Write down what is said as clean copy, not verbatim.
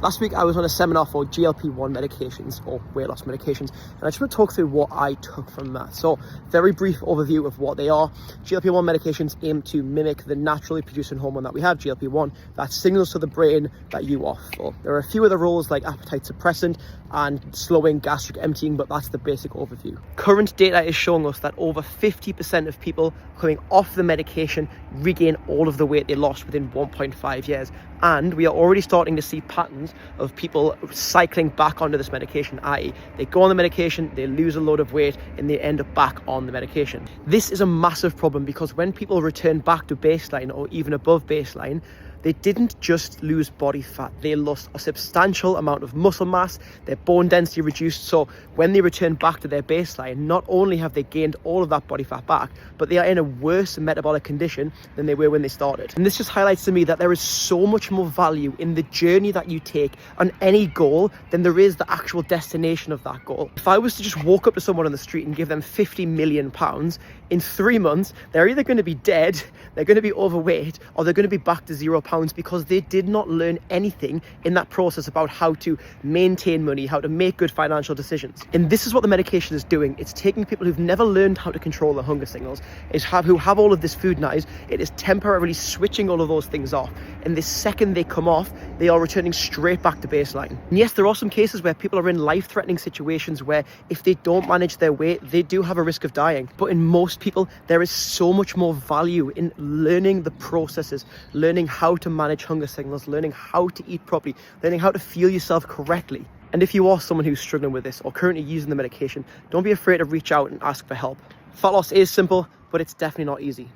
Last week I was on a seminar for GLP-1 medications or weight loss medications, and I just want to talk through what I took from that. So very brief overview of what they are. GLP-1 medications aim to mimic the naturally producing hormone that we have, GLP-1, that signals to the brain that you are full. There are a few other roles like appetite suppressant and slowing gastric emptying, but that's the basic overview. Current data is showing us that over 50% of people coming off the medication regain all of the weight they lost within 1.5 years. And we are already starting to see patterns of people cycling back onto this medication, i.e. they go on the medication, they lose a load of weight, and they end up back on the medication. This is a massive problem because when people return back to baseline or even above baseline, they didn't just lose body fat, they lost a substantial amount of muscle mass, their bone density reduced. So when they return back to their baseline, not only have they gained all of that body fat back, but they are in a worse metabolic condition than they were when they started. And this just highlights to me that there is so much more value in the journey that you take on any goal than there is the actual destination of that goal. If I was to just walk up to someone on the street and give them £50 million, in 3 months, they're either going to be dead, they're going to be overweight, or they're going to be back to £0 because they did not learn anything in that process about how to maintain money, how to make good financial decisions. And this is what the medication is doing. It's taking people who've never learned how to control their hunger signals, who have all of this food knives, it is temporarily switching all of those things off. And the second they come off, they are returning straight back to baseline. And yes, there are some cases where people are in life-threatening situations where if they don't manage their weight, they do have a risk of dying. But in most people, there is so much more value in learning the processes, learning how to manage hunger signals, learning how to eat properly, learning how to fuel yourself correctly. And if you are someone who's struggling with this or currently using the medication, don't be afraid to reach out and ask for help. Fat loss is simple, but it's definitely not easy.